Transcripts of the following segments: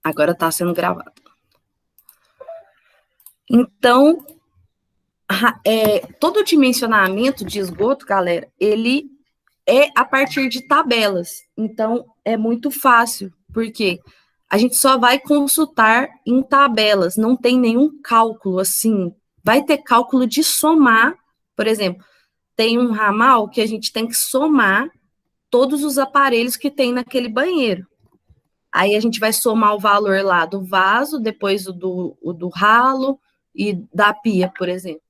Agora está sendo gravado. Então, todo o dimensionamento de esgoto, galera, ele é a partir de tabelas. Então, é muito fácil, porque a gente só vai consultar em tabelas, não tem nenhum cálculo assim. Vai ter cálculo de somar, por exemplo, tem um ramal que a gente tem que somar todos os aparelhos que tem naquele banheiro. Aí a gente vai somar o valor lá do vaso, depois o do ralo e da pia, por exemplo.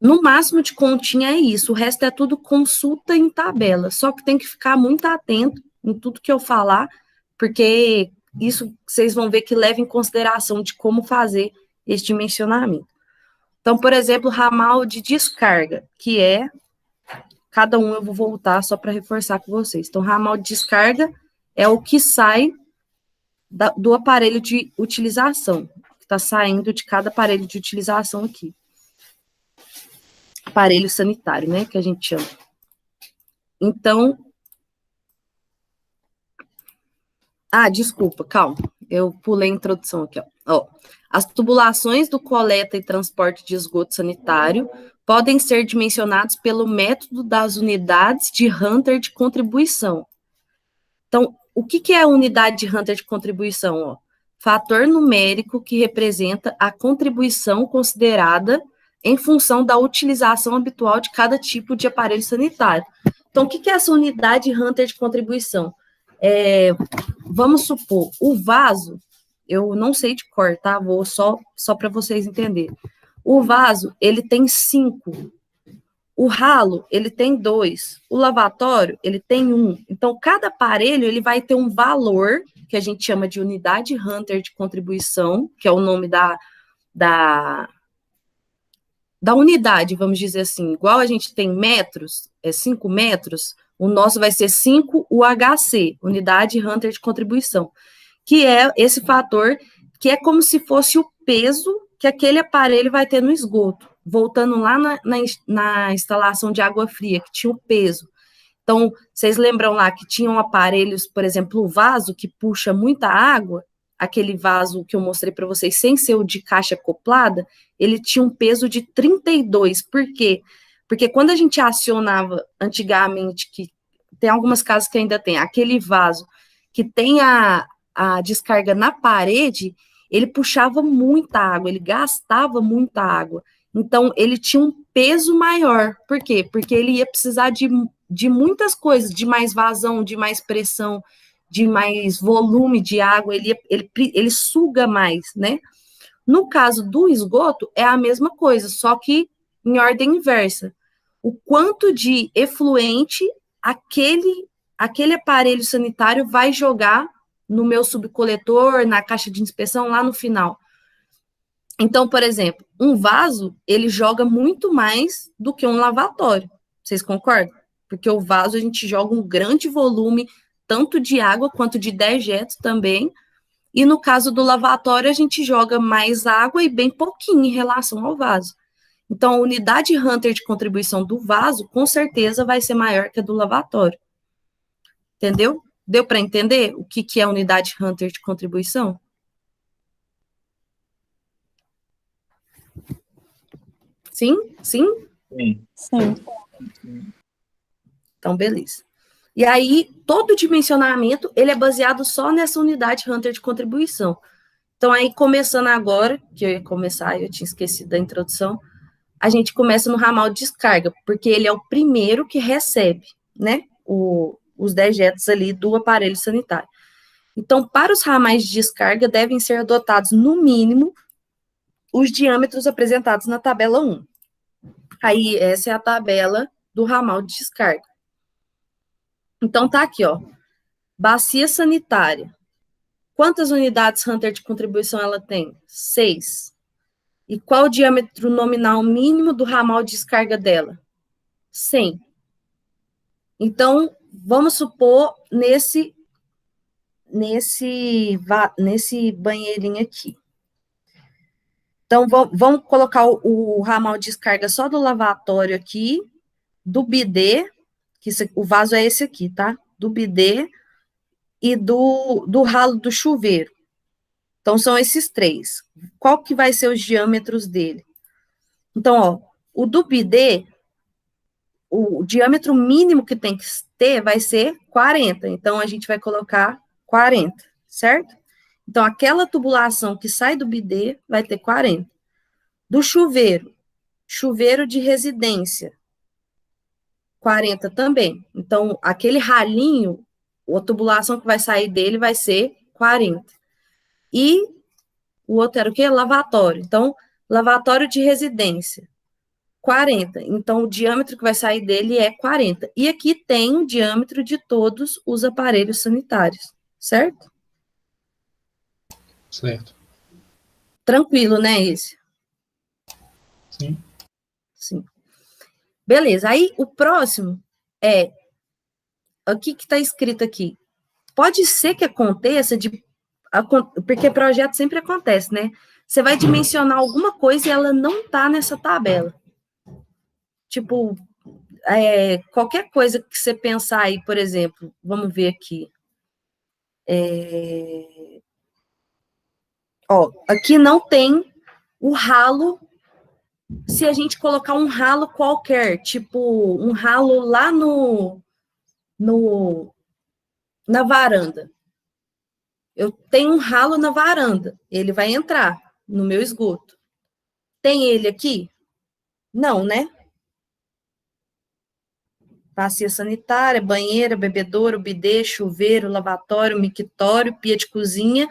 No máximo de continha é isso, o resto é tudo consulta em tabela. Só que tem que ficar muito atento em tudo que eu falar, porque isso vocês vão ver que leva em consideração de como fazer esse dimensionamento. Então, por exemplo, ramal de descarga, que é, cada um eu vou voltar só para reforçar com vocês. Então, ramal de descarga é o que sai do aparelho de utilização, que está saindo de cada aparelho de utilização aqui. Aparelho sanitário, né, que a gente chama. Então, desculpa, calma, eu pulei a introdução aqui, ó. As tubulações do coleta e transporte de esgoto sanitário podem ser dimensionados pelo método das unidades de Hunter de contribuição. Então, o que é a unidade de Hunter de contribuição? Ó? Fator numérico que representa a contribuição considerada em função da utilização habitual de cada tipo de aparelho sanitário. Então, o que é essa unidade Hunter de contribuição? Vamos supor, o vaso, eu não sei de cor, tá? Vou só para vocês entenderem. O vaso, ele tem 5. O ralo, ele tem 2. O lavatório, ele tem 1. Então, cada aparelho, ele vai ter um valor, que a gente chama de unidade Hunter de contribuição, que é o nome da unidade, vamos dizer assim. Igual a gente tem metros, 5 metros, o nosso vai ser 5 UHC, unidade Hunter de contribuição, que é esse fator que é como se fosse o peso que aquele aparelho vai ter no esgoto. Voltando lá na instalação de água fria, que tinha o peso. Então, vocês lembram lá que tinham aparelhos, por exemplo, o vaso, que puxa muita água, aquele vaso que eu mostrei para vocês, sem ser o de caixa acoplada, ele tinha um peso de 32. Por quê? Porque quando a gente acionava antigamente, que tem algumas casas que ainda tem, aquele vaso que tem a descarga na parede, ele puxava muita água, ele gastava muita água. Então, ele tinha um peso maior. Por quê? Porque ele ia precisar de muitas coisas, de mais vazão, de mais pressão, de mais volume de água, ele suga mais, né? No caso do esgoto, é a mesma coisa, só que em ordem inversa. O quanto de efluente aquele aparelho sanitário vai jogar no meu subcoletor, na caixa de inspeção, lá no final. Então, por exemplo, um vaso, ele joga muito mais do que um lavatório. Vocês concordam? Porque o vaso, a gente joga um grande volume, tanto de água quanto de dejetos também. E no caso do lavatório, a gente joga mais água e bem pouquinho em relação ao vaso. Então, a unidade Hunter de contribuição do vaso, com certeza, vai ser maior que a do lavatório. Entendeu? Deu para entender o que é a unidade Hunter de contribuição? Sim? Sim? Sim. Então, beleza. E aí, todo o dimensionamento, ele é baseado só nessa unidade Hunter de contribuição. Então, aí, começando agora, que eu ia começar, eu tinha esquecido da introdução, a gente começa no ramal de descarga, porque ele é o primeiro que recebe, né, os dejetos ali do aparelho sanitário. Então, para os ramais de descarga, devem ser adotados, no mínimo, os diâmetros apresentados na tabela 1. Aí, essa é a tabela do ramal de descarga. Então, tá aqui, ó. Bacia sanitária. Quantas unidades Hunter de contribuição ela tem? 6. E qual o diâmetro nominal mínimo do ramal de descarga dela? 100. Então, vamos supor nesse banheirinho aqui. Então, vamos colocar o ramal de descarga só do lavatório aqui, do bidê, que o vaso é esse aqui, tá? Do bidê e do ralo do chuveiro. Então, são esses três. Qual que vai ser os diâmetros dele? Então, ó, o do bidê, o diâmetro mínimo que tem que ter vai ser 40. Então, a gente vai colocar 40, certo? Então, aquela tubulação que sai do bidê vai ter 40. Do chuveiro, chuveiro de residência, 40 também. Então, aquele ralinho, a tubulação que vai sair dele vai ser 40. E o outro era o quê? Lavatório. Então, lavatório de residência, 40. Então, o diâmetro que vai sair dele é 40. E aqui tem o diâmetro de todos os aparelhos sanitários, certo? Certo. Tranquilo, né, esse? Sim. Sim. Beleza. Aí, o próximo é, o que está escrito aqui? Pode ser que aconteça porque projeto sempre acontece, né? Você vai dimensionar alguma coisa e ela não está nessa tabela. Tipo, qualquer coisa que você pensar aí, por exemplo, vamos ver aqui. Aqui não tem o ralo. Se a gente colocar um ralo qualquer, tipo um ralo lá na varanda. Eu tenho um ralo na varanda, ele vai entrar no meu esgoto. Tem ele aqui? Não, né? Bacia sanitária, banheira, bebedouro, bidê, chuveiro, lavatório, mictório, pia de cozinha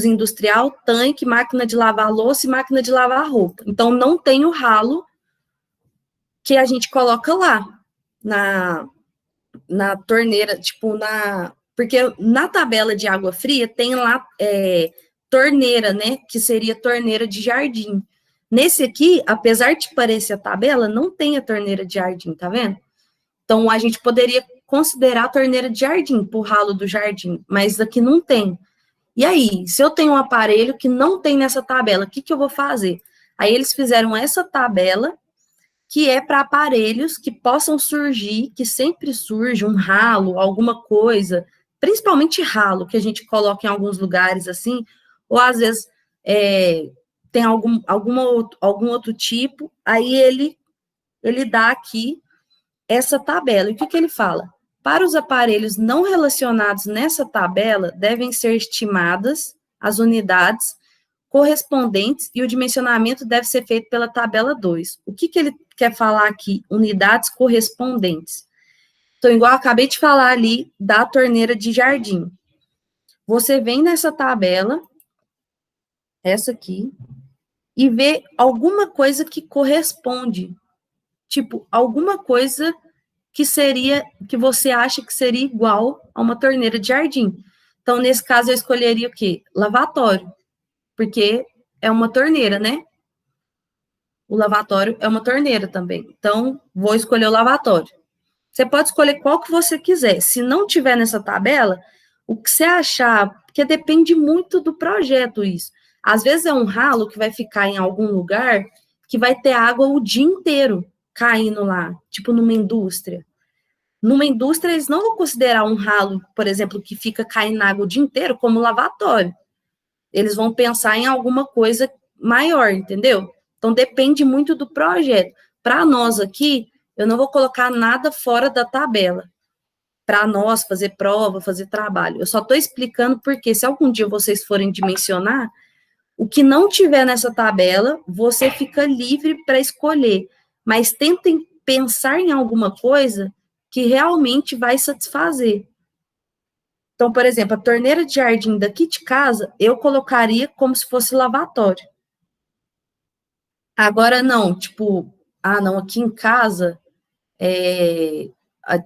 industrial, tanque, máquina de lavar louça e máquina de lavar roupa. Então, não tem o ralo que a gente coloca lá, na torneira, tipo, porque na tabela de água fria tem lá torneira, né, que seria torneira de jardim. Nesse aqui, apesar de parecer a tabela, não tem a torneira de jardim, tá vendo? Então, a gente poderia considerar a torneira de jardim, pro ralo do jardim, mas aqui não tem. E aí, se eu tenho um aparelho que não tem nessa tabela, o que eu vou fazer? Aí eles fizeram essa tabela, que é para aparelhos que possam surgir, que sempre surge um ralo, alguma coisa, principalmente ralo, que a gente coloca em alguns lugares assim, ou às vezes tem algum outro tipo, aí ele dá aqui essa tabela. E o que ele fala? Para os aparelhos não relacionados nessa tabela, devem ser estimadas as unidades correspondentes e o dimensionamento deve ser feito pela tabela 2. O que ele quer falar aqui? Unidades correspondentes. Então, igual eu acabei de falar ali da torneira de jardim. Você vem nessa tabela, essa aqui, e vê alguma coisa que corresponde. Tipo, alguma coisa que você acha que seria igual a uma torneira de jardim. Então, nesse caso, eu escolheria o quê? Lavatório, porque é uma torneira, né? O lavatório é uma torneira também. Então, vou escolher o lavatório. Você pode escolher qual que você quiser. Se não tiver nessa tabela, o que você achar, porque depende muito do projeto isso. Às vezes é um ralo que vai ficar em algum lugar que vai ter água o dia inteiro caindo lá, tipo numa indústria. Numa indústria, eles não vão considerar um ralo, por exemplo, que fica caindo água o dia inteiro como lavatório. Eles vão pensar em alguma coisa maior, entendeu? Então, depende muito do projeto. Para nós aqui, eu não vou colocar nada fora da tabela. Para nós fazer prova, fazer trabalho. Eu só estou explicando porque, se algum dia vocês forem dimensionar, o que não tiver nessa tabela, você fica livre para escolher. Mas tentem pensar em alguma coisa que realmente vai satisfazer. Então, por exemplo, a torneira de jardim daqui de casa, eu colocaria como se fosse lavatório. Agora, não, tipo, não, aqui em casa,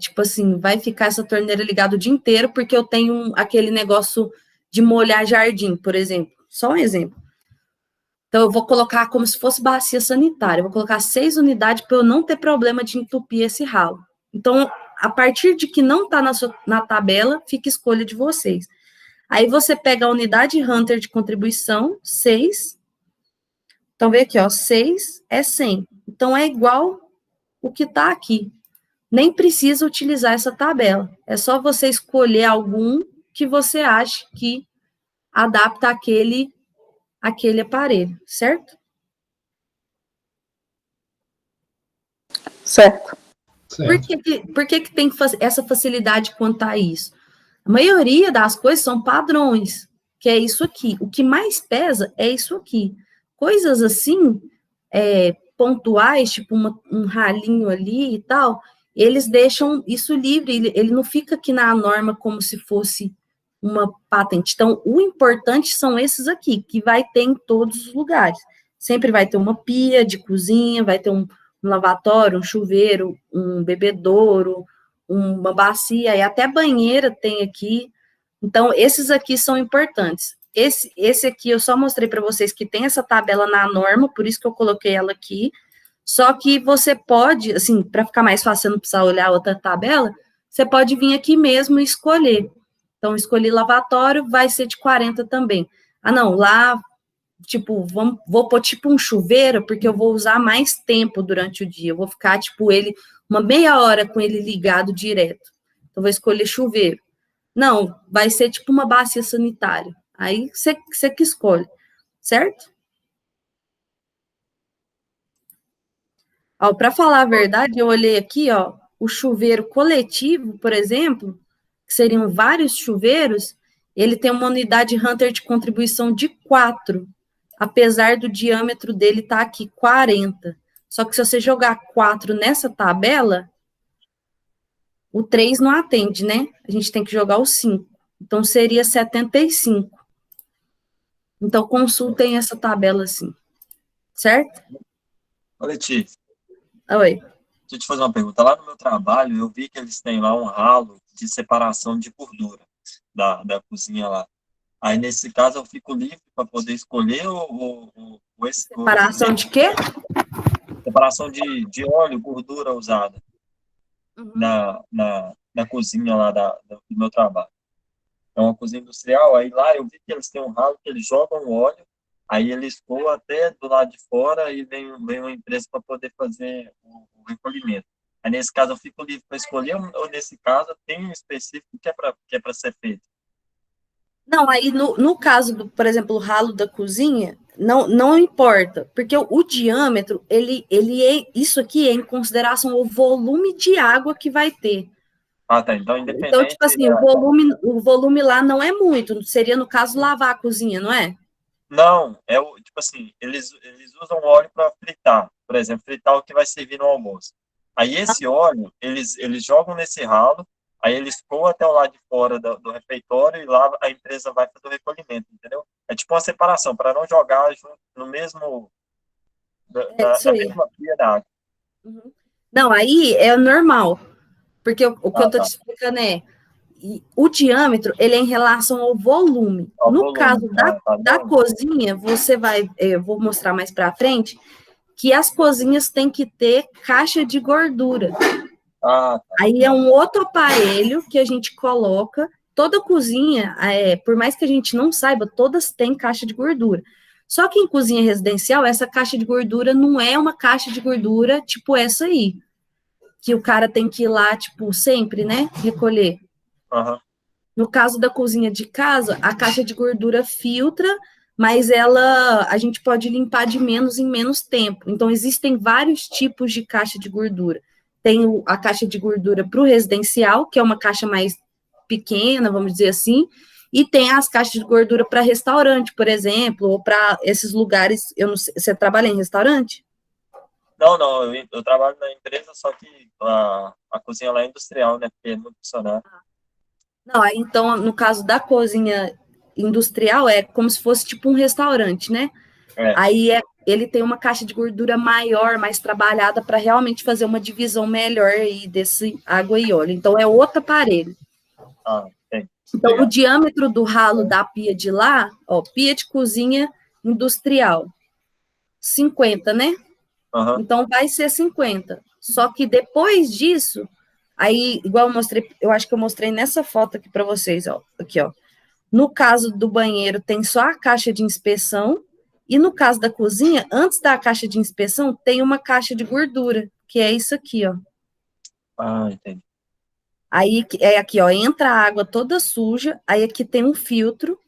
tipo assim, vai ficar essa torneira ligada o dia inteiro, porque eu tenho aquele negócio de molhar jardim, por exemplo. Só um exemplo. Então, eu vou colocar como se fosse bacia sanitária, eu vou colocar 6 unidades para eu não ter problema de entupir esse ralo. Então, a partir de que não está na tabela, fica escolha de vocês. Aí você pega a unidade Hunter de contribuição, 6. Então, vê aqui, ó, 6 é 100. Então, é igual o que está aqui. Nem precisa utilizar essa tabela. É só você escolher algum que você ache que adapta aquele aparelho, certo? Certo. Por que tem essa facilidade quanto a isso? A maioria das coisas são padrões, que é isso aqui. O que mais pesa é isso aqui. Coisas assim, pontuais, tipo um ralinho ali e tal, eles deixam isso livre, ele não fica aqui na norma como se fosse uma patente. Então, o importante são esses aqui, que vai ter em todos os lugares. Sempre vai ter uma pia de cozinha, vai ter um lavatório, um chuveiro, um bebedouro, uma bacia, e até banheira tem aqui. Então, esses aqui são importantes. Esse aqui eu só mostrei para vocês que tem essa tabela na norma, por isso que eu coloquei ela aqui. Só que você pode, assim, para ficar mais fácil, você não precisar olhar outra tabela, você pode vir aqui mesmo e escolher. Então, escolhi lavatório, vai ser de 40 também. Ah, não, lá, tipo, vou pôr tipo um chuveiro, porque eu vou usar mais tempo durante o dia. Eu vou ficar, tipo, uma meia hora com ele ligado direto. Então, vou escolher chuveiro. Não, vai ser tipo uma bacia sanitária. Aí você que escolhe, certo? Ó, para falar a verdade, eu olhei aqui, ó, o chuveiro coletivo, por exemplo, que seriam vários chuveiros, ele tem uma unidade Hunter de contribuição de 4, apesar do diâmetro dele estar aqui 40. Só que se você jogar 4 nessa tabela, o 3 não atende, né? A gente tem que jogar o 5. Então, seria 75. Então, consultem essa tabela assim, certo? Ô, Letícia, Oi. deixa eu te fazer uma pergunta. Lá no meu trabalho, eu vi que eles têm lá um ralo de separação de gordura da cozinha lá. Aí, nesse caso, eu fico livre para poder escolher Separação de quê? separação de óleo, gordura usada na cozinha lá do meu trabalho. É uma cozinha industrial, aí lá eu vi que eles têm um ralo que eles jogam o óleo, aí eles coam até do lado de fora e vem uma empresa para poder fazer o recolhimento. Aí nesse caso eu fico livre para escolher, ou nesse caso tem um específico que é para ser feito. Não, aí no caso do, por exemplo, o ralo da cozinha, não importa, porque o diâmetro, isso aqui é em consideração o volume de água que vai ter. Ah, tá. Então, Então, independente. tipo assim, o volume lá não é muito, seria no caso lavar a cozinha, não é? Não, tipo assim, eles usam óleo para fritar, por exemplo, fritar o que vai servir no almoço. Aí esse óleo, eles jogam nesse ralo, aí eles coam até o lado de fora do refeitório e lá a empresa vai fazer o recolhimento, entendeu? É tipo uma separação, para não jogar junto no mesmo, É isso na aí. mesma pia da água. Uhum. Não, aí é normal, porque o que eu Ah, tô tá. te explicando o diâmetro, ele é em relação ao volume. Ao No volume. caso Ah, tá da bom. cozinha, você vai, eu vou mostrar mais para frente, que as cozinhas têm que ter caixa de gordura. Ah, tá. Aí é um outro aparelho que a gente coloca. Toda cozinha, por mais que a gente não saiba, todas têm caixa de gordura. Só que em cozinha residencial, essa caixa de gordura não é uma caixa de gordura tipo essa aí, que o cara tem que ir lá, tipo, sempre, né, recolher. Aham. No caso da cozinha de casa, a caixa de gordura filtra, mas a gente pode limpar de menos em menos tempo. Então, existem vários tipos de caixa de gordura. Tem a caixa de gordura para o residencial, que é uma caixa mais pequena, vamos dizer assim, e tem as caixas de gordura para restaurante, por exemplo, ou para esses lugares. Eu não sei, você trabalha em restaurante? Não, eu trabalho na empresa, só que a cozinha lá é industrial, né? Porque é muito funcionário. Não, então, no caso da cozinha industrial, é como se fosse tipo um restaurante, né? É. Aí ele tem uma caixa de gordura maior, mais trabalhada, para realmente fazer uma divisão melhor aí desse água e óleo. Então, é outro aparelho. Ah, tem. Então, o Legal. diâmetro do ralo da pia de lá, ó, pia de cozinha industrial, 50, né? Aham. Então, vai ser 50. Só que depois disso, aí, igual eu mostrei, eu acho que eu mostrei nessa foto aqui para vocês, ó. Aqui, ó. No caso do banheiro, tem só a caixa de inspeção, e no caso da cozinha, antes da caixa de inspeção, tem uma caixa de gordura, que é isso aqui, ó. Ah, entendi. Aí é aqui, ó, entra a água toda suja, aí aqui tem um filtro,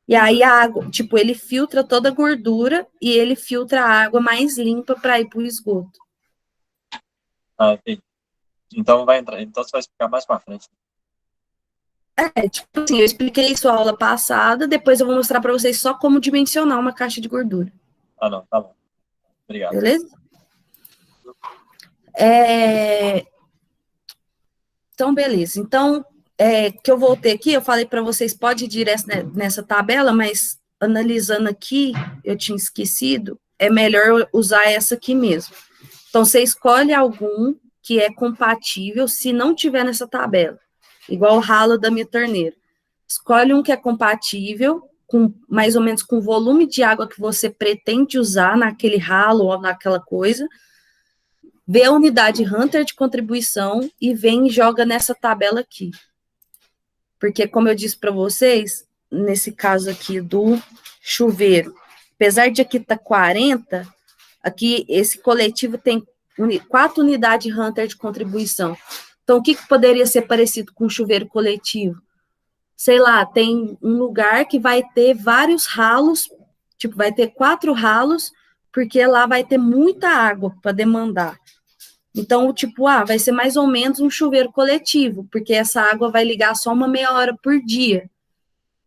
E aí a água, tipo, ele filtra toda a gordura e ele filtra a água mais limpa para ir para o esgoto. Ah, entendi. Então vai entrar, então você vai explicar mais para frente. Tipo assim, eu expliquei isso na aula passada, depois eu vou mostrar para vocês só como dimensionar uma caixa de gordura. Ah, não, tá bom. Obrigado. Beleza? Então, beleza. Então, que eu voltei aqui, eu falei para vocês, pode ir direto nessa tabela, mas analisando aqui, eu tinha esquecido, é melhor usar essa aqui mesmo. Então, você escolhe algum que é compatível, se não tiver nessa tabela, igual o ralo da minha torneira. Escolhe um que é compatível, com mais ou menos com o volume de água que você pretende usar naquele ralo ou naquela coisa, vê a unidade Hunter de contribuição e vem e joga nessa tabela aqui. Porque, como eu disse para vocês, nesse caso aqui do chuveiro, apesar de aqui tá 40, aqui esse coletivo tem 4 unidades Hunter de contribuição. Então, o que poderia ser parecido com um chuveiro coletivo? Sei lá, tem um lugar que vai ter vários ralos, tipo, vai ter 4 ralos, porque lá vai ter muita água para demandar. Então, tipo, vai ser mais ou menos um chuveiro coletivo, porque essa água vai ligar só uma meia hora por dia.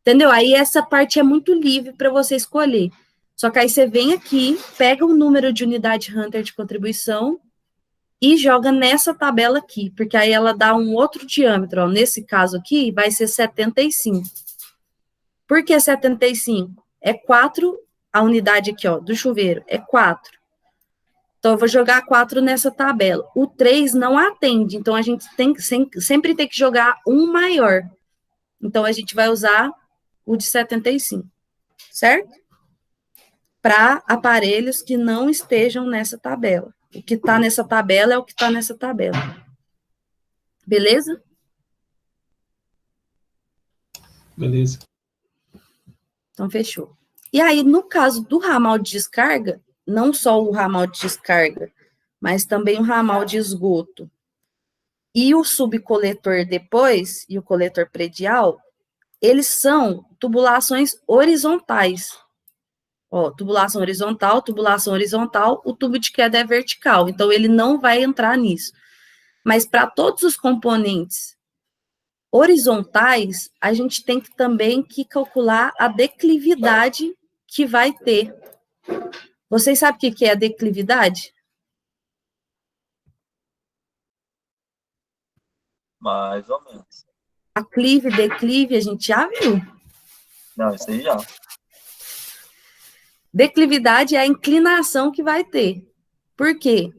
Entendeu? Aí essa parte é muito livre para você escolher. Só que aí você vem aqui, pega o número de unidade Hunter de contribuição e joga nessa tabela aqui, porque aí ela dá um outro diâmetro. Ó. Nesse caso aqui, vai ser 75. Por que 75? É 4, a unidade aqui, ó, do chuveiro, é 4. Então, eu vou jogar 4 nessa tabela. O 3 não atende, então a gente sempre tem que jogar um maior. Então, a gente vai usar o de 75, certo? Para aparelhos que não estejam nessa tabela. O que está nessa tabela é o que está nessa tabela. Beleza? Beleza. Então, fechou. E aí, no caso do ramal de descarga, não só o ramal de descarga, mas também o ramal de esgoto e o subcoletor depois, e o coletor predial, eles são tubulações horizontais. Ó, tubulação horizontal, o tubo de queda é vertical, então ele não vai entrar nisso. Mas para todos os componentes horizontais, a gente tem que também calcular a declividade que vai ter. Vocês sabem o que é a declividade? Mais ou menos. Aclive, declive, a gente já viu. Não, isso aí já. Declividade é a inclinação que vai ter. Por quê?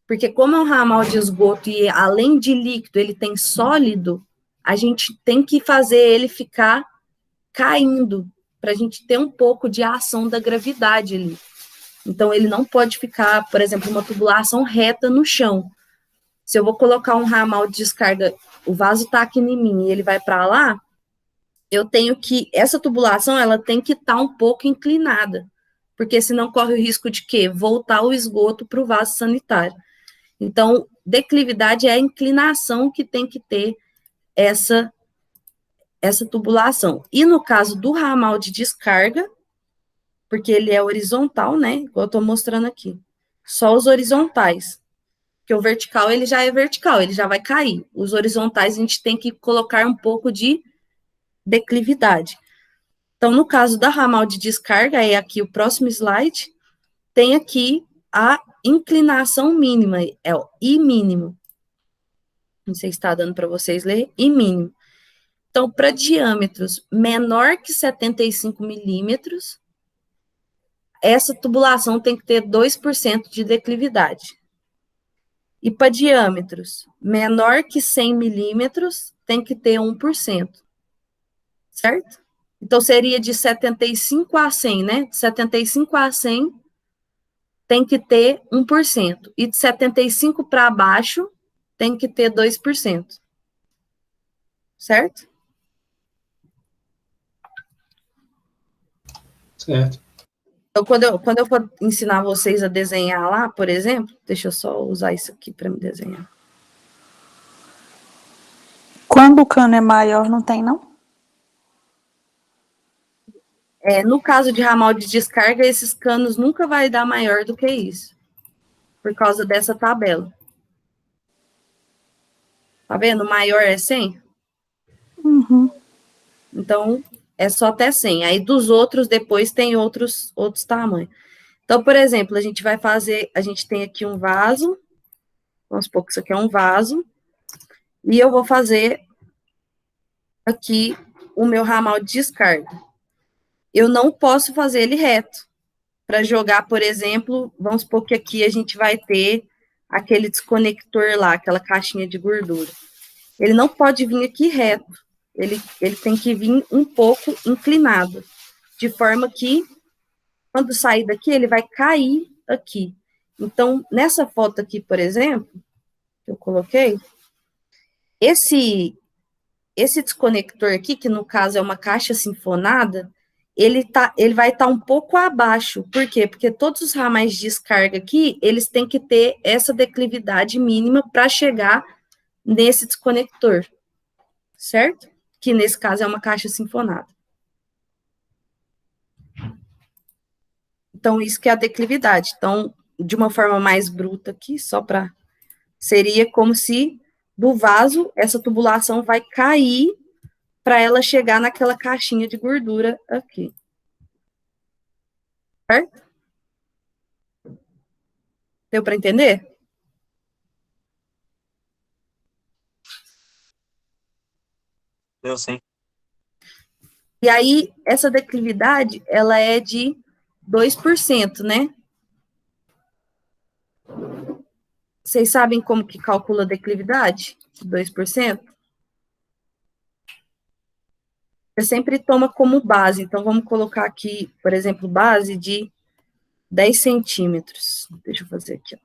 Porque como é um ramal de esgoto e além de líquido ele tem sólido, a gente tem que fazer ele ficar caindo, para a gente ter um pouco de ação da gravidade ali. Então, ele não pode ficar, por exemplo, uma tubulação reta no chão. Se eu vou colocar um ramal de descarga, o vaso está aqui em mim e ele vai para lá, eu tenho que, essa tubulação, ela tem que estar um pouco inclinada, porque senão corre o risco de quê? Voltar o esgoto para o vaso sanitário. Então, declividade é a inclinação que tem que ter essa tubulação. E no caso do ramal de descarga, porque ele é horizontal, né? Igual eu estou mostrando aqui. Só os horizontais. Porque o vertical, ele já é vertical, ele já vai cair. Os horizontais, a gente tem que colocar um pouco de declividade. Então, no caso da ramal de descarga, é aqui o próximo slide, tem aqui a inclinação mínima, é o I mínimo. Não sei se está dando para vocês ler, I mínimo. Então, para diâmetros menor que 75 milímetros, essa tubulação tem que ter 2% de declividade. E para diâmetros menor que 100 milímetros, tem que ter 1%. Certo? Então, seria de 75 a 100, né? De 75 a 100, tem que ter 1%. E de 75 para baixo, tem que ter 2%. Certo? Certo. Então, quando eu for ensinar vocês a desenhar lá, por exemplo, deixa eu só usar isso aqui para me desenhar. Quando o cano é maior, não tem, não? No caso de ramal de descarga, esses canos nunca vai dar maior do que isso, por causa dessa tabela. Tá vendo? O maior é 100? Uhum. Então, é só até 100. Aí, dos outros, depois tem outros tamanhos. Então, por exemplo, a gente tem aqui um vaso, vamos supor que isso aqui é um vaso, e eu vou fazer aqui o meu ramal de descarga. Eu não posso fazer ele reto. Para jogar, por exemplo, vamos supor que aqui a gente vai ter aquele desconector lá, aquela caixinha de gordura. Ele não pode vir aqui reto. Ele tem que vir um pouco inclinado, de forma que, quando sair daqui, ele vai cair aqui. Então, nessa foto aqui, por exemplo, que eu coloquei, esse desconector aqui, que no caso é uma caixa sinfonada, ele vai estar um pouco abaixo. Por quê? Porque todos os ramais de descarga aqui, eles têm que ter essa declividade mínima para chegar nesse desconector, certo? Que nesse caso é uma caixa sinfonada. Então, isso que é a declividade. Então, de uma forma mais bruta aqui, seria como se do vaso, essa tubulação vai cair para ela chegar naquela caixinha de gordura aqui. Certo? Deu para entender? Eu sim. E aí, essa declividade, ela é de 2%, né? Vocês sabem como que calcula a declividade de 2%? Você sempre toma como base. Então, vamos colocar aqui, por exemplo, base de 10 centímetros. Deixa eu fazer aqui, ó.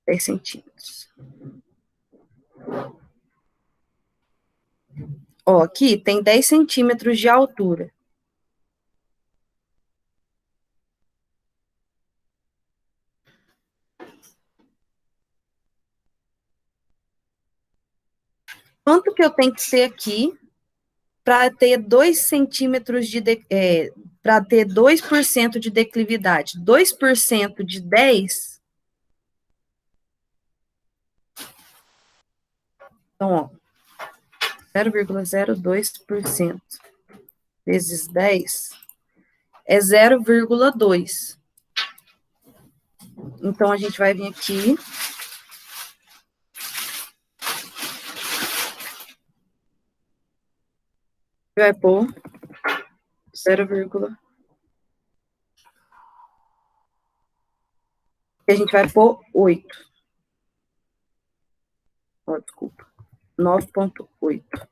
10 centímetros. Ó, aqui tem 10 centímetros de altura. Quanto que eu tenho que ter aqui para ter 2 centímetros para ter 2% de declividade? 2% de 10. Então, ó, 0,02% vezes 10 é 0,2. Então, a gente vai vir aqui. Vai pôr 0, e a gente vai pôr 8. Ó, desculpa. 9,8.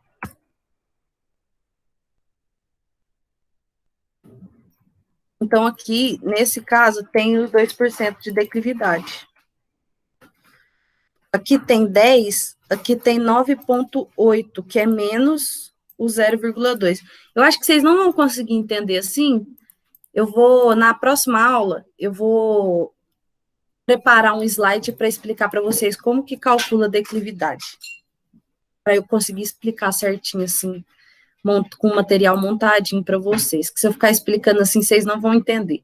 Então, aqui, nesse caso, tem os 2% de declividade. Aqui tem 10, aqui tem 9,8, que é menos o 0,2. Eu acho que vocês não vão conseguir entender assim. Na próxima aula, eu vou preparar um slide para explicar para vocês como que calcula a declividade. Para eu conseguir explicar certinho, assim, com o material montadinho para vocês. Que se eu ficar explicando assim, vocês não vão entender.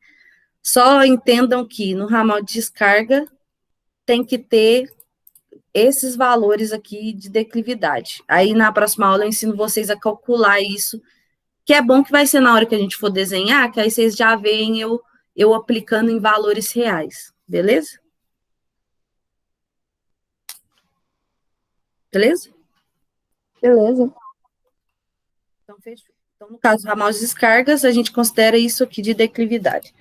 Só entendam que no ramal de descarga tem que ter esses valores aqui de declividade. Aí, na próxima aula, eu ensino vocês a calcular isso, que é bom que vai ser na hora que a gente for desenhar, que aí vocês já veem eu aplicando em valores reais, beleza? Beleza? Beleza. Então, fechou. Então, no caso do ramal de descargas, a gente considera isso aqui de declividade.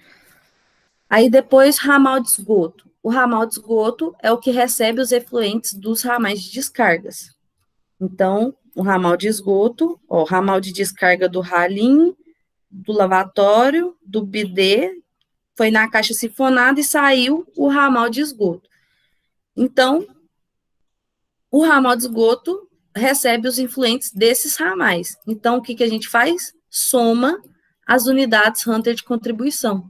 Aí, depois, ramal de esgoto. O ramal de esgoto é o que recebe os efluentes dos ramais de descargas. Então, o ramal de esgoto, ó, ramal de descarga do ralinho, do lavatório, do bidê, foi na caixa sifonada e saiu o ramal de esgoto. Então, o ramal de esgoto recebe os influentes desses ramais. Então, o que, que a gente faz? Soma as unidades Hunter de contribuição.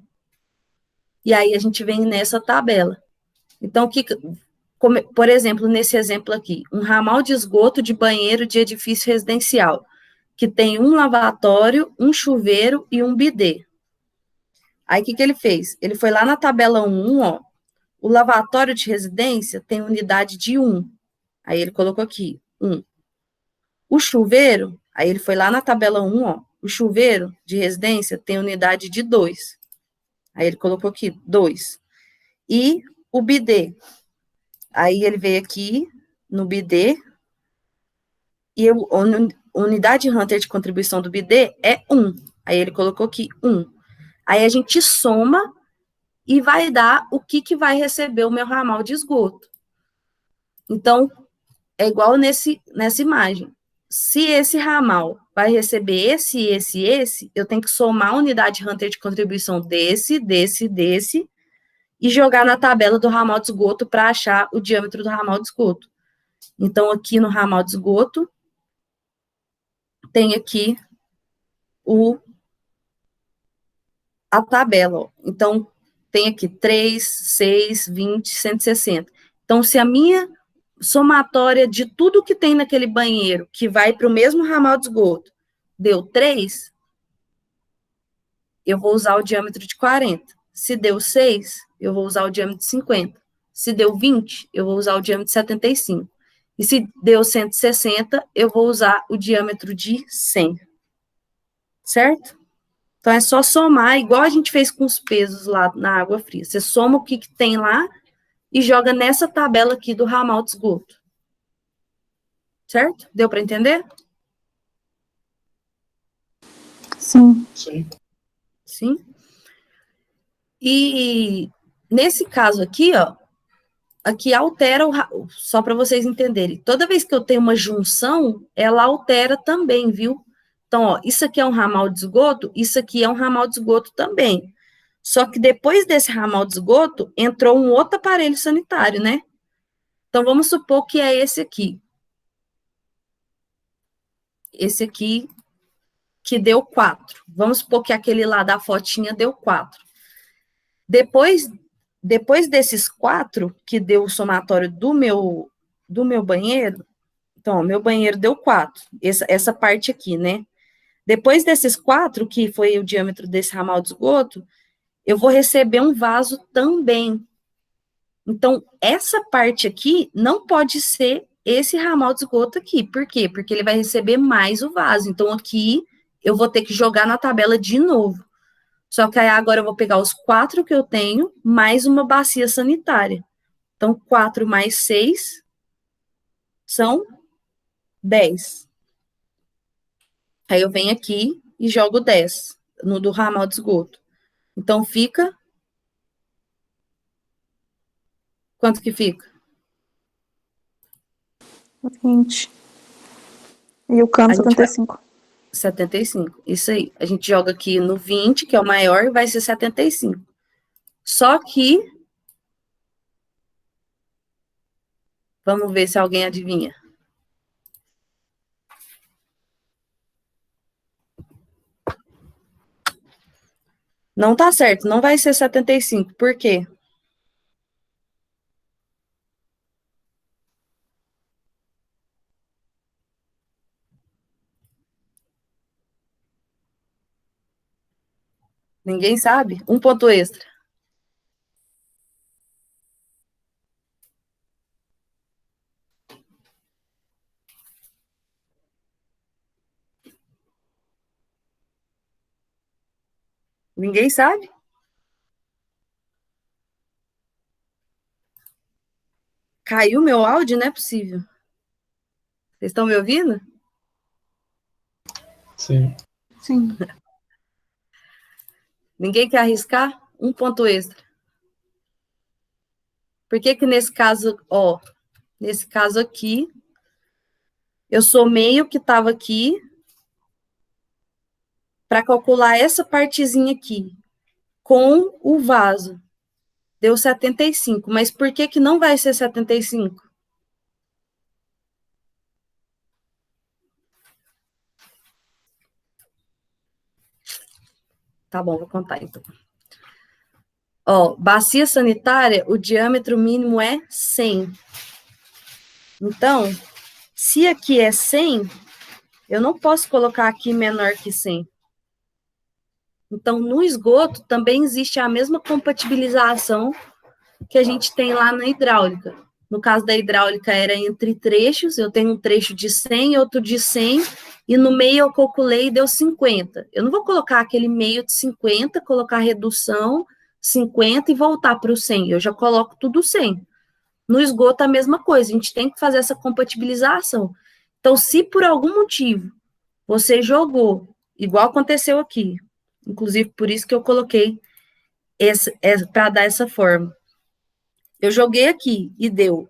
E aí, a gente vem nessa tabela. Então, por exemplo, nesse exemplo aqui, um ramal de esgoto de banheiro de edifício residencial. que tem um lavatório, um chuveiro e um bidê. Aí, o que ele fez? Ele foi lá na tabela 1, ó, o lavatório de residência tem unidade de 1. Aí, ele colocou aqui, 1. O chuveiro, aí ele foi lá na tabela 1, ó, o chuveiro de residência tem unidade de 2. Aí, ele colocou aqui, 2. E o bidê, aí ele veio aqui no bidê, e a unidade Hunter de contribuição do bidê é 1. Aí ele colocou aqui 1. Aí a gente soma e vai dar o que vai receber o meu ramal de esgoto. Então, é igual nessa imagem. Se esse ramal vai receber esse, eu tenho que somar a unidade Hunter de contribuição desse, e jogar na tabela do ramal de esgoto para achar o diâmetro do ramal de esgoto. Então, aqui no ramal de esgoto, tem aqui a tabela. Ó. Então, tem aqui 3, 6, 20, 160. Então, se a minha somatória de tudo que tem naquele banheiro, que vai para o mesmo ramal de esgoto, deu 3, eu vou usar o diâmetro de 40. Se deu 6, eu vou usar o diâmetro de 50. Se deu 20, eu vou usar o diâmetro de 75. E se deu 160, eu vou usar o diâmetro de 100. Certo? Então, é só somar, igual a gente fez com os pesos lá na água fria. Você soma o que tem lá e joga nessa tabela aqui do ramal de esgoto. Certo? Deu para entender? Sim. Sim. Sim. E nesse caso aqui, ó, aqui altera, só para vocês entenderem, toda vez que eu tenho uma junção, ela altera também, viu? Então, ó, isso aqui é um ramal de esgoto, isso aqui é um ramal de esgoto também. Só que depois desse ramal de esgoto, entrou um outro aparelho sanitário, né? Então, vamos supor que é esse aqui. Esse aqui, que deu 4. Vamos supor que aquele lá da fotinha deu 4. Depois desses 4, que deu o somatório do meu banheiro, então, ó, meu banheiro deu 4, essa parte aqui, né? Depois desses 4, que foi o diâmetro desse ramal de esgoto, eu vou receber um vaso também. Então, essa parte aqui não pode ser esse ramal de esgoto aqui. Por quê? Porque ele vai receber mais o vaso. Então, aqui, eu vou ter que jogar na tabela de novo. Só que aí agora eu vou pegar os 4 que eu tenho, mais uma bacia sanitária. Então, 4 mais 6 são 10. Aí eu venho aqui e jogo 10 no do ramal de esgoto. Então, fica... Quanto que fica? 20. E o cano, 75. 75, isso aí. A gente joga aqui no 20, que é o maior, e vai ser 75. Só que... Vamos ver se alguém adivinha. Não tá certo, não vai ser 75. Por quê? Ninguém sabe? Um ponto extra. Ninguém sabe? Caiu meu áudio? Não é possível. Vocês estão me ouvindo? Sim. Sim. Ninguém quer arriscar? Um ponto extra. Por que que nesse caso, ó, nesse caso aqui, eu somei o que estava aqui para calcular essa partezinha aqui com o vaso. Deu 75. Mas por que que não vai ser 75? Tá bom, vou contar então. Ó, bacia sanitária, o diâmetro mínimo é 100. Então, se aqui é 100, Eu não posso colocar aqui menor que 100. Então, no esgoto, também existe a mesma compatibilização que a gente tem lá na hidráulica. No caso da hidráulica, era entre trechos, eu tenho um trecho de 100, outro de 100, e no meio eu calculei e deu 50. Eu não vou colocar aquele meio de 50, colocar redução, 50 e voltar para o 100, eu já coloco tudo 100. No esgoto, a mesma coisa, a gente tem que fazer essa compatibilização. Então, se por algum motivo você jogou, igual aconteceu aqui, inclusive por isso que eu coloquei para dar essa forma. Eu joguei aqui e deu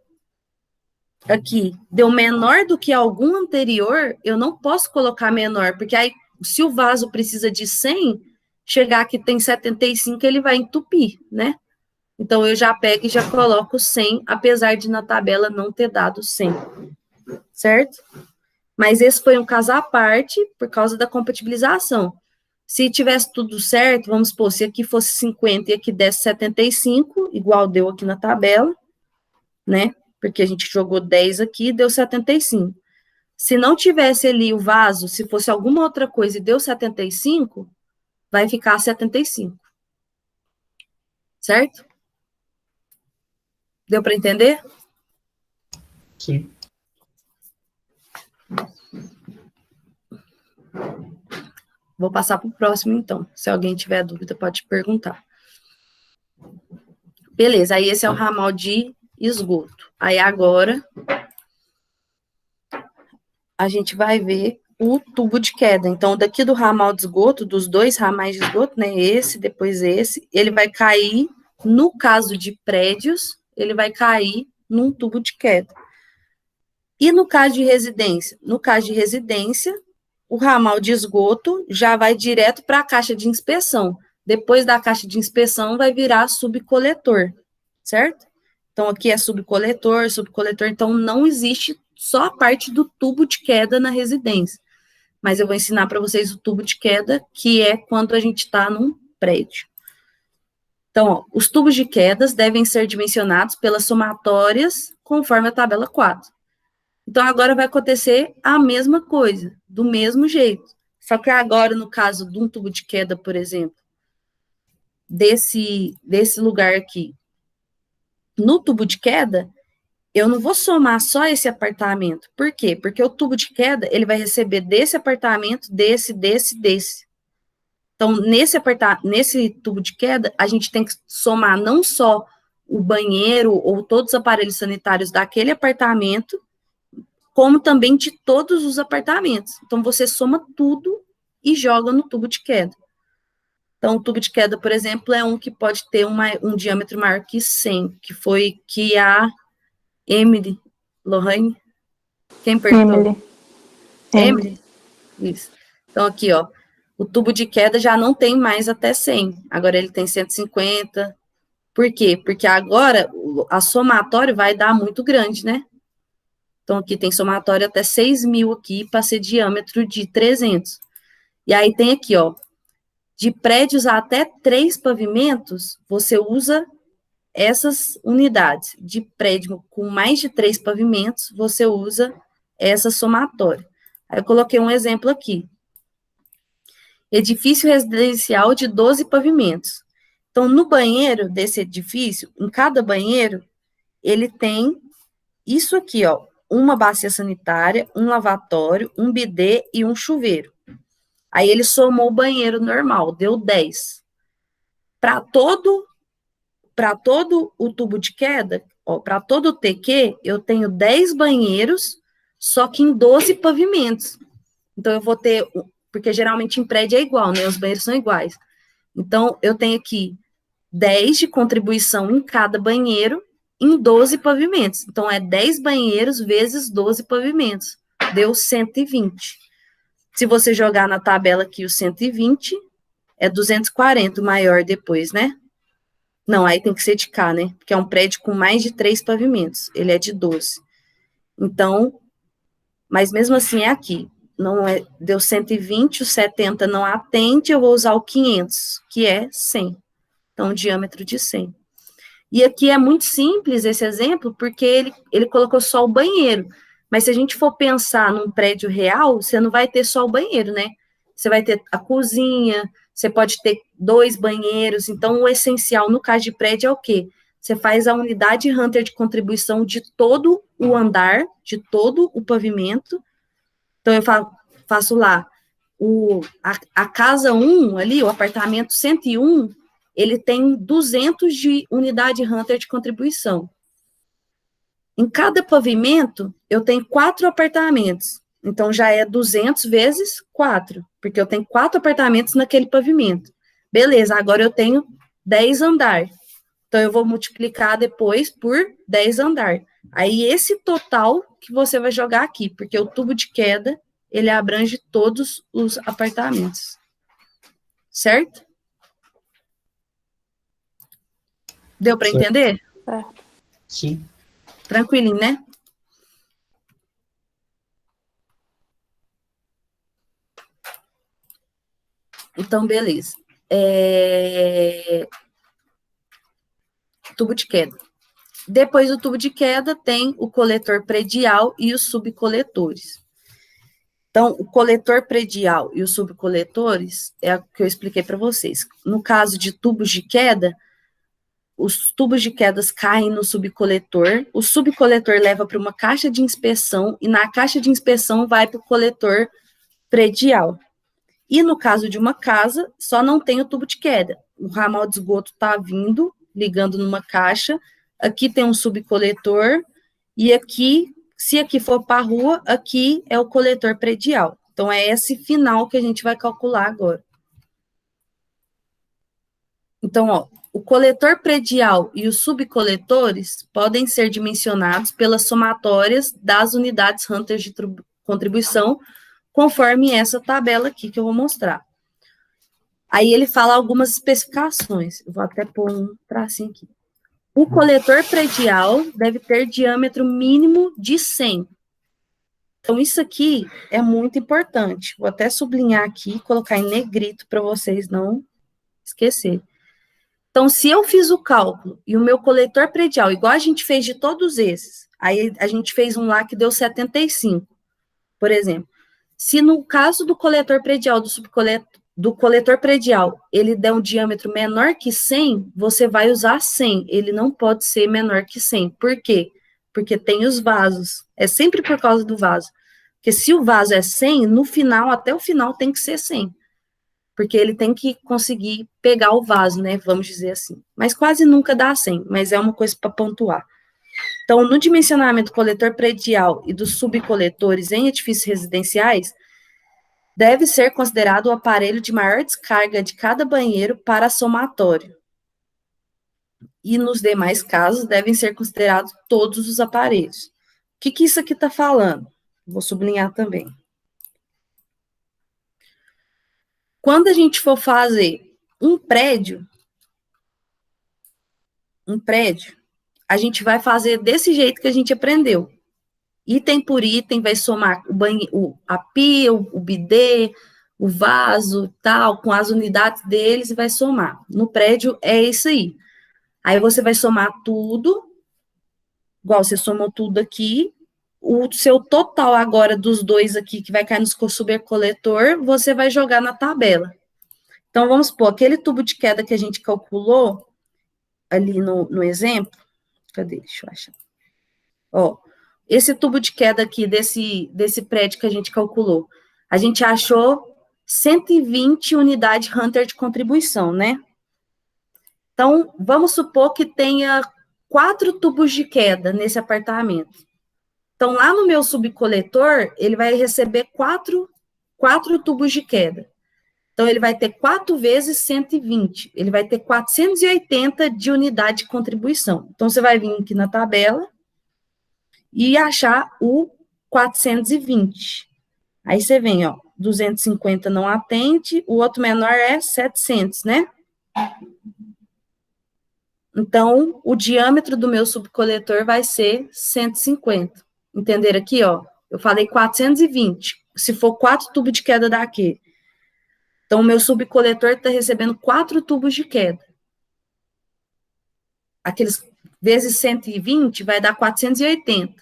menor do que algum anterior, eu não posso colocar menor, porque aí, se o vaso precisa de 100, chegar aqui tem 75, ele vai entupir, né? Então, eu já pego e já coloco 100, apesar de na tabela não ter dado 100, certo? Mas esse foi um caso à parte, por causa da compatibilização. Se tivesse tudo certo, vamos supor, se aqui fosse 50 e aqui desse 75, igual deu aqui na tabela, né? Porque a gente jogou 10 aqui e deu 75. Se não tivesse ali o vaso, se fosse alguma outra coisa e deu 75, vai ficar 75. Certo? Deu para entender? Sim. Vou passar para o próximo, então. Se alguém tiver dúvida, pode perguntar. Beleza, aí esse é o ramal de esgoto. Aí agora a gente vai ver o tubo de queda. Então, daqui do ramal de esgoto, dos dois ramais de esgoto, né, esse, depois esse, ele vai cair, no caso de prédios, ele vai cair num tubo de queda. E no caso de residência? No caso de residência, o ramal de esgoto já vai direto para a caixa de inspeção. Depois da caixa de inspeção, vai virar subcoletor, certo? Então, aqui é subcoletor, então não existe só a parte do tubo de queda na residência. Mas eu vou ensinar para vocês o tubo de queda, que é quando a gente está num prédio. Então, ó, os tubos de quedas devem ser dimensionados pelas somatórias, conforme a tabela 4. Então, agora vai acontecer a mesma coisa, do mesmo jeito. Só que agora, no caso de um tubo de queda, por exemplo, desse lugar aqui, no tubo de queda, eu não vou somar só esse apartamento. Por quê? Porque o tubo de queda, ele vai receber desse apartamento, desse. Então, nesse tubo de queda, a gente tem que somar não só o banheiro ou todos os aparelhos sanitários daquele apartamento, como também de todos os apartamentos. Então, você soma tudo e joga no tubo de queda. Então, o tubo de queda, por exemplo, é um que pode ter um diâmetro maior que 100, que foi que a Emily Lohane, quem perguntou? Emily? Isso. Então, aqui, ó, o tubo de queda já não tem mais até 100, agora ele tem 150. Por quê? Porque agora a somatório vai dar muito grande, né? Então, aqui tem somatório até 6.000 aqui, para ser diâmetro de 300. E aí tem aqui, ó, de prédios a até 3 pavimentos, você usa essas unidades. De prédio com mais de 3 pavimentos, você usa essa somatória. Aí eu coloquei um exemplo aqui. Edifício residencial de 12 pavimentos. Então, no banheiro desse edifício, em cada banheiro, ele tem isso aqui, ó, uma bacia sanitária, um lavatório, um bidê e um chuveiro. Aí ele somou o banheiro normal, deu 10. Para todo o tubo de queda, para todo o TQ, eu tenho 10 banheiros, só que em 12 pavimentos. Então, eu vou ter, porque geralmente em prédio é igual, né? Os banheiros são iguais. Então, eu tenho aqui 10 de contribuição em cada banheiro, em 12 pavimentos. Então, é 10 banheiros vezes 12 pavimentos. Deu 120. Se você jogar na tabela aqui o 120, é 240 o maior depois, né? Não, aí tem que ser de cá, né? Porque é um prédio com mais de 3 pavimentos. Ele é de 12. Então, mas mesmo assim é aqui. Não é, deu 120, o 70 não atende, eu vou usar o 500, que é 100. Então, diâmetro de 100. E aqui é muito simples esse exemplo, porque ele colocou só o banheiro. Mas se a gente for pensar num prédio real, você não vai ter só o banheiro, né? Você vai ter a cozinha, você pode ter 2 banheiros. Então, o essencial no caso de prédio é o quê? Você faz a unidade Hunter de contribuição de todo o andar, de todo o pavimento. Então, eu faço lá a casa 1 ali, o apartamento 101, ele tem 200 de unidade Hunter de contribuição. Em cada pavimento, eu tenho 4 apartamentos. Então, já é 200 vezes 4, porque eu tenho 4 apartamentos naquele pavimento. Beleza, agora eu tenho 10 andares. Então, eu vou multiplicar depois por 10 andares. Aí, esse total que você vai jogar aqui, porque o tubo de queda, ele abrange todos os apartamentos. Certo? Deu para Certo. entender? Sim. Tranquilinho, né? Então, beleza. Tubo de queda. Depois do tubo de queda, tem o coletor predial e os subcoletores. Então, o coletor predial e os subcoletores é o que eu expliquei para vocês. No caso de tubos de queda, os tubos de quedas caem no subcoletor, o subcoletor leva para uma caixa de inspeção e na caixa de inspeção vai para o coletor predial. E no caso de uma casa, só não tem o tubo de queda. O ramal de esgoto está vindo, ligando numa caixa, aqui tem um subcoletor, e aqui, se aqui for para a rua, aqui é o coletor predial. Então, é esse final que a gente vai calcular agora. Então, ó, o coletor predial e os subcoletores podem ser dimensionados pelas somatórias das unidades Hunter de contribuição, conforme essa tabela aqui que eu vou mostrar. Aí ele fala algumas especificações. Eu vou até pôr um tracinho aqui. O coletor predial deve ter diâmetro mínimo de 100. Então, isso aqui é muito importante. Vou até sublinhar aqui, colocar em negrito para vocês não esquecerem. Então, se eu fiz o cálculo e o meu coletor predial, igual a gente fez de todos esses, aí a gente fez um lá que deu 75, por exemplo. Se no caso do coletor predial, do coletor predial, ele der um diâmetro menor que 100, você vai usar 100, ele não pode ser menor que 100. Por quê? Porque tem os vasos, é sempre por causa do vaso. Porque se o vaso é 100, no final, até o final tem que ser 100. Porque ele tem que conseguir pegar o vaso, né, vamos dizer assim. Mas quase nunca dá 100, mas é uma coisa para pontuar. Então, no dimensionamento do coletor predial e dos subcoletores em edifícios residenciais, deve ser considerado o aparelho de maior descarga de cada banheiro para somatório. E nos demais casos, devem ser considerados todos os aparelhos. O que isso aqui está falando? Vou sublinhar também. Quando a gente for fazer um prédio, a gente vai fazer desse jeito que a gente aprendeu. Item por item, vai somar a pia, o bidê, o vaso, tal, com as unidades deles, e vai somar. No prédio, é isso aí. Aí você vai somar tudo, igual você somou tudo aqui, o seu total agora dos dois aqui, que vai cair no subcoletor, você vai jogar na tabela. Então, vamos supor, aquele tubo de queda que a gente calculou, ali no exemplo, cadê? Deixa eu achar. Ó, esse tubo de queda aqui, desse prédio que a gente calculou, a gente achou 120 unidades Hunter de contribuição, né? Então, vamos supor que tenha 4 tubos de queda nesse apartamento. Então, lá no meu subcoletor, ele vai receber 4 tubos de queda. Então, ele vai ter 4 vezes 120. Ele vai ter 480 de unidade de contribuição. Então, você vai vir aqui na tabela e achar o 420. Aí você vem, ó, 250 não atende, o outro menor é 700, né? Então, o diâmetro do meu subcoletor vai ser 150. Entenderam aqui, ó? Eu falei 420. Se for 4 tubos de queda daqui. Então, o meu subcoletor está recebendo 4 tubos de queda. Aqueles vezes 120 vai dar 480.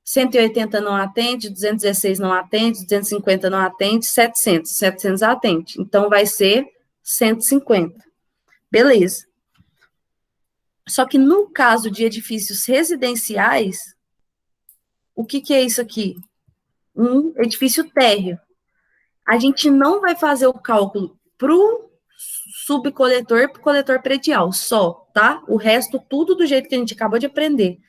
180 não atende, 216 não atende, 250 não atende, 700 atende. Então, vai ser 150. Beleza. Só que no caso de edifícios residenciais, o que é isso aqui? Um edifício térreo. A gente não vai fazer o cálculo para o subcoletor e para o coletor predial, só, tá? O resto, tudo do jeito que a gente acabou de aprender.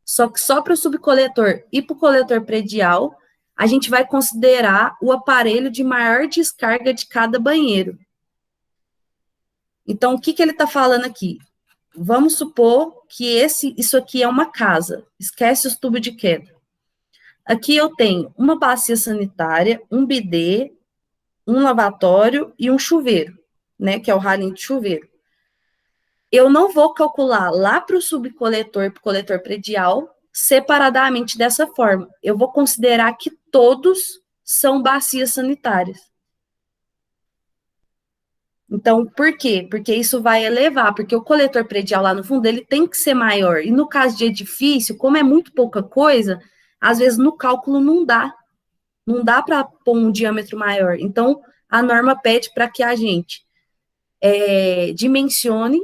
Só que só para o subcoletor e para o coletor predial, a gente vai considerar o aparelho de maior descarga de cada banheiro. Então, o que ele está falando aqui? Vamos supor que isso aqui é uma casa. Esquece os tubos de queda. Aqui eu tenho uma bacia sanitária, um bidê, um lavatório e um chuveiro, né? Que é o ralinho de chuveiro. Eu não vou calcular lá para o subcoletor e para o coletor predial separadamente dessa forma. Eu vou considerar que todos são bacias sanitárias. Então, por quê? Porque isso vai elevar, porque o coletor predial lá no fundo, ele tem que ser maior. E no caso de edifício, como é muito pouca coisa, às vezes no cálculo não dá. Não dá para pôr um diâmetro maior. Então, a norma pede para que a gente dimensione,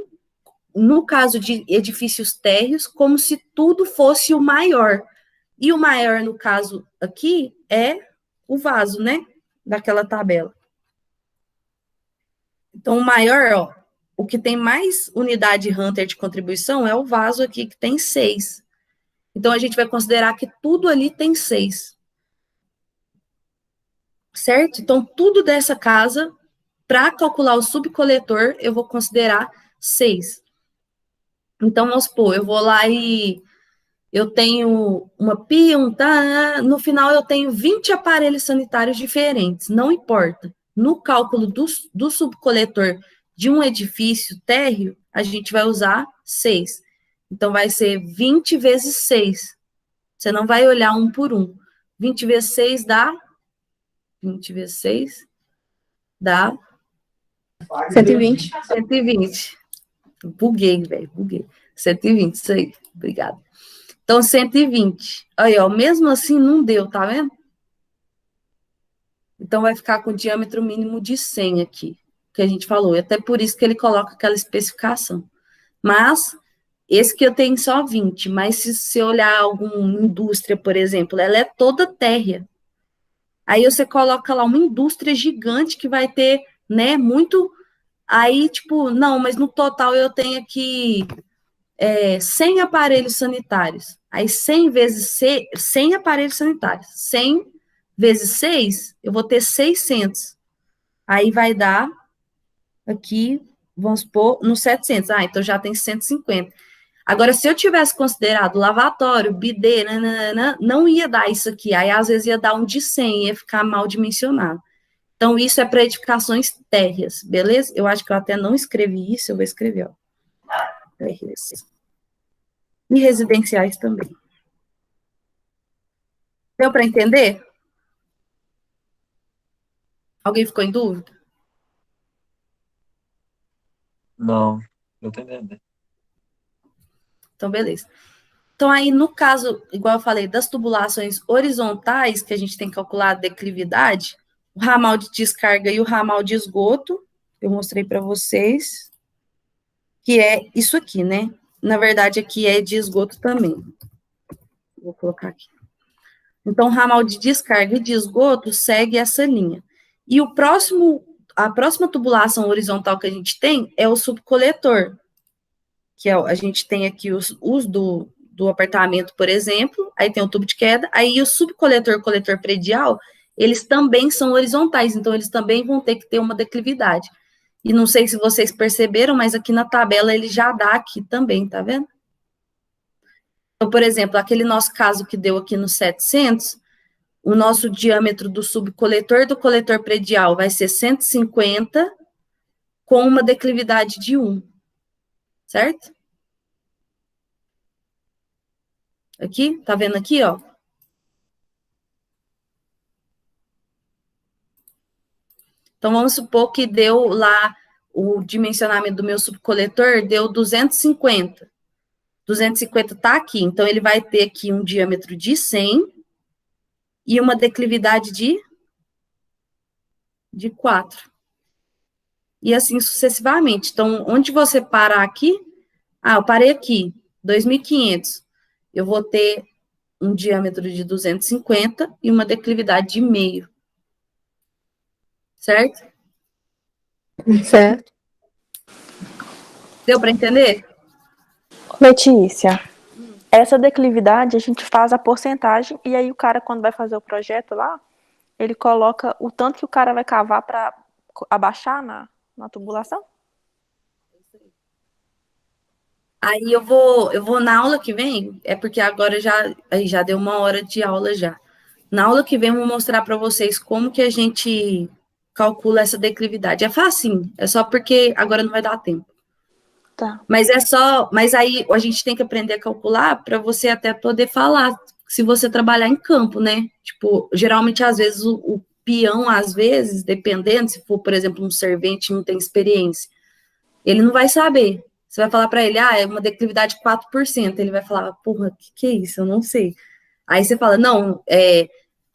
no caso de edifícios térreos, como se tudo fosse o maior. E o maior, no caso aqui, é o vaso, né? Daquela tabela. Então, o maior, ó, o que tem mais unidade Hunter de contribuição é o vaso aqui, que tem 6. Então, a gente vai considerar que tudo ali tem 6. Certo? Então, tudo dessa casa, para calcular o subcoletor, eu vou considerar 6. Então, vamos supor, eu vou lá e eu tenho uma pia, no final eu tenho 20 aparelhos sanitários diferentes, não importa. No cálculo do subcoletor de um edifício térreo, a gente vai usar 6. Então, vai ser 20 vezes 6. Você não vai olhar um por um. 20 vezes 6 dá... 20 vezes 6 dá... 120. 120. Buguei, velho, buguei. 120, isso aí. Obrigada. Então, 120. Aí, ó, mesmo assim não deu, tá vendo? Então, vai ficar com diâmetro mínimo de 100 aqui, que a gente falou. E até por isso que ele coloca aquela especificação. Mas, esse que eu tenho só 20. Mas, se você olhar alguma indústria, por exemplo, ela é toda térrea. Aí, você coloca lá uma indústria gigante que vai ter, né, muito... Aí, tipo, não, mas no total eu tenho aqui 100 aparelhos sanitários. Aí, 100 vezes 100 aparelhos sanitários. 100 vezes 6, eu vou ter 600. Aí, vai dar aqui, vamos supor, no 700. Ah, então já tem 150. Agora, se eu tivesse considerado lavatório, bidê, não ia dar isso aqui. Aí, às vezes, ia dar um de 100, ia ficar mal dimensionado. Então, isso é para edificações térreas, beleza? Eu acho que eu até não escrevi isso, eu vou escrever, ó. Térreas. E residenciais também. Deu para entender? Alguém ficou em dúvida? Não, eu tô entendendo. Então, beleza. Então, aí, no caso, igual eu falei, das tubulações horizontais, que a gente tem que calcular a declividade, o ramal de descarga e o ramal de esgoto, eu mostrei para vocês, que é isso aqui, né? Na verdade, aqui é de esgoto também. Vou colocar aqui. Então, o ramal de descarga e de esgoto segue essa linha. E a próxima tubulação horizontal que a gente tem é o subcoletor, que a gente tem aqui os do apartamento, por exemplo, aí tem o tubo de queda, aí o subcoletor e o coletor predial, eles também são horizontais, então eles também vão ter que ter uma declividade. E não sei se vocês perceberam, mas aqui na tabela ele já dá aqui também, tá vendo? Então, por exemplo, aquele nosso caso que deu aqui no 700, o nosso diâmetro do subcoletor do coletor predial vai ser 150 com uma declividade de 1, certo? Aqui, tá vendo aqui, ó? Então, vamos supor que deu lá o dimensionamento do meu subcoletor, deu 250. 250 está aqui, então ele vai ter aqui um diâmetro de 100 e uma declividade de 4. E assim sucessivamente. Então, onde você parar aqui, eu parei aqui, 2.500, eu vou ter um diâmetro de 250 e uma declividade de meio. Certo? Certo. Deu para entender? Letícia, essa declividade a gente faz a porcentagem e aí o cara, quando vai fazer o projeto lá, ele coloca o tanto que o cara vai cavar para abaixar na tubulação? Aí eu vou na aula que vem, é porque agora já deu 1 hora de aula já. Na aula que vem eu vou mostrar para vocês como que a gente calcula essa declividade. É facinho, é só porque agora não vai dar tempo. Tá. Mas aí a gente tem que aprender a calcular para você até poder falar, se você trabalhar em campo, né? Tipo, geralmente, às vezes, o peão, às vezes, dependendo, se for, por exemplo, um servente não tem experiência, ele não vai saber. Você vai falar para ele, é uma declividade de 4%. Ele vai falar, porra, que é isso? Eu não sei. Aí você fala, não,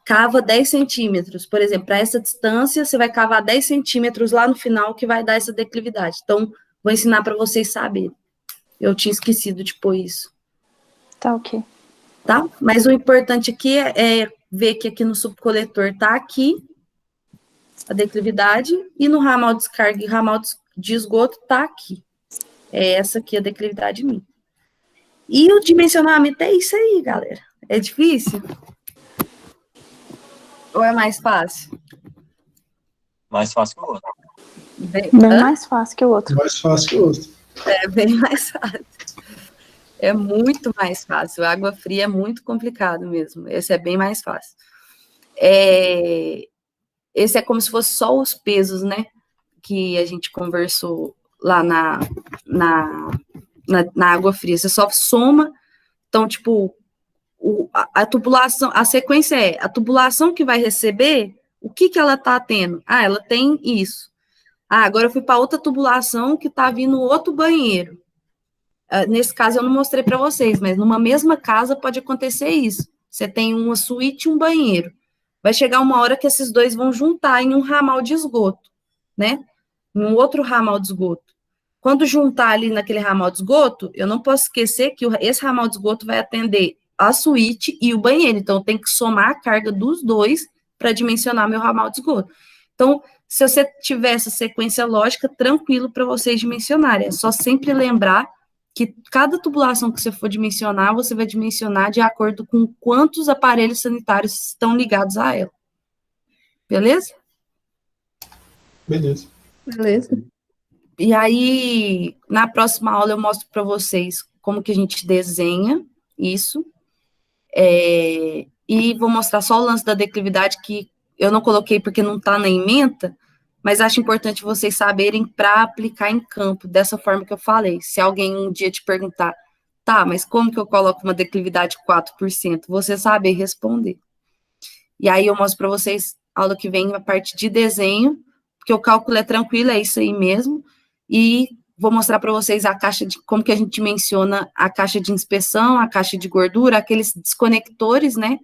cava 10 centímetros. Por exemplo, para essa distância, você vai cavar 10 centímetros lá no final, que vai dar essa declividade. Então, vou ensinar para vocês saberem. Eu tinha esquecido de pôr isso. Tá, ok. Tá? Mas o importante aqui é ver que aqui no subcoletor tá aqui a declividade e no ramal de descarga e ramal de esgoto tá aqui. É essa aqui a declividade minha. E o dimensionamento é isso aí, galera. É difícil? Ou é mais fácil? Mais fácil que o outro. Bem mais fácil que o outro. Mais fácil que o outro. É bem mais fácil. É muito mais fácil. A água fria é muito complicado mesmo. Esse é bem mais fácil. Esse é como se fosse só os pesos, né? Que a gente conversou lá na água fria. Você só soma. Então, tipo, a tubulação, a sequência é a tubulação que vai receber, o que ela tá tendo? Ela tem isso. Agora eu fui para outra tubulação que tá vindo outro banheiro. Nesse caso eu não mostrei para vocês, mas numa mesma casa pode acontecer isso. Você tem uma suíte e um banheiro. Vai chegar uma hora que esses dois vão juntar em um ramal de esgoto, né? Em um outro ramal de esgoto. Quando juntar ali naquele ramal de esgoto, eu não posso esquecer que esse ramal de esgoto vai atender a suíte e o banheiro. Então, eu tenho que somar a carga dos dois para dimensionar meu ramal de esgoto. Então, se você tiver essa sequência lógica, tranquilo para vocês dimensionarem. É só sempre lembrar que cada tubulação que você for dimensionar, você vai dimensionar de acordo com quantos aparelhos sanitários estão ligados a ela. Beleza? Beleza. Beleza. E aí, na próxima aula, eu mostro para vocês como que a gente desenha isso. E vou mostrar só o lance da declividade, que eu não coloquei porque não está na ementa, mas acho importante vocês saberem para aplicar em campo, dessa forma que eu falei. Se alguém um dia te perguntar, tá, mas como que eu coloco uma declividade de 4%? Você saber responder. E aí eu mostro para vocês, aula que vem, a parte de desenho, porque o cálculo é tranquilo, é isso aí mesmo, e vou mostrar para vocês a caixa de, como que a gente menciona a caixa de inspeção, a caixa de gordura, aqueles desconectores, né,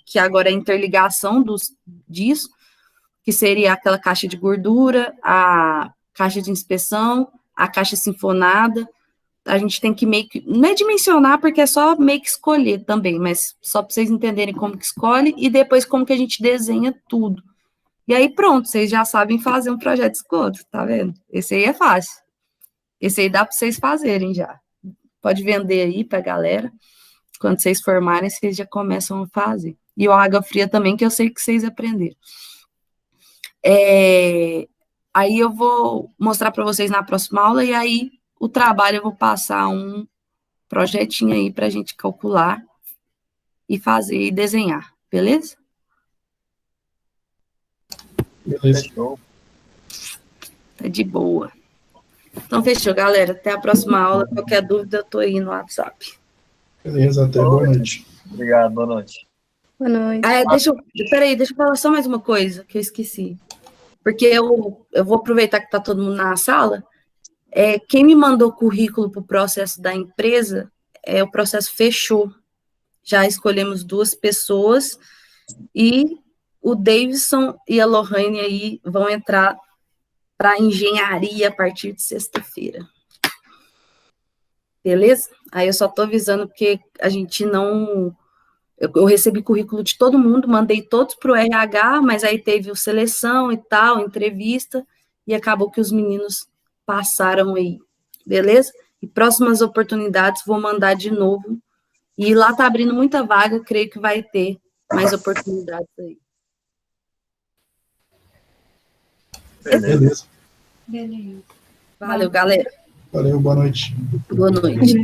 que agora é a interligação disso, que seria aquela caixa de gordura, a caixa de inspeção, a caixa sinfonada. A gente tem que meio que, não é dimensionar, porque é só meio que escolher também, mas só para vocês entenderem como que escolhe e depois como que a gente desenha tudo. E aí pronto, vocês já sabem fazer um projeto de esgoto, tá vendo? Esse aí é fácil. Esse aí dá para vocês fazerem já. Pode vender aí para a galera. Quando vocês formarem, vocês já começam a fazer. E o água fria também, que eu sei que vocês aprenderam. Aí eu vou mostrar para vocês na próxima aula, e aí o trabalho eu vou passar um projetinho aí para a gente calcular e fazer e desenhar, beleza? Beleza. Fechou. Tá de boa. Então, fechou, galera. Até a próxima aula. Qualquer dúvida, eu tô aí no WhatsApp. Beleza, até boa noite. Obrigado, boa noite. Boa noite. Peraí, deixa eu falar só mais uma coisa que eu esqueci. Porque eu vou aproveitar que tá todo mundo na sala. Quem me mandou o currículo para o processo da empresa o processo fechou. Já escolhemos 2 pessoas e o Davidson e a Lohane aí vão entrar para engenharia a partir de sexta-feira. Beleza? Aí eu só tô avisando porque a gente não... Eu recebi currículo de todo mundo, mandei todos para o RH, mas aí teve seleção e tal, entrevista, e acabou que os meninos passaram aí. Beleza? E próximas oportunidades vou mandar de novo. E lá tá abrindo muita vaga, creio que vai ter mais oportunidades aí. Beleza. Beleza. Valeu, galera. Valeu, boa noite. Boa noite.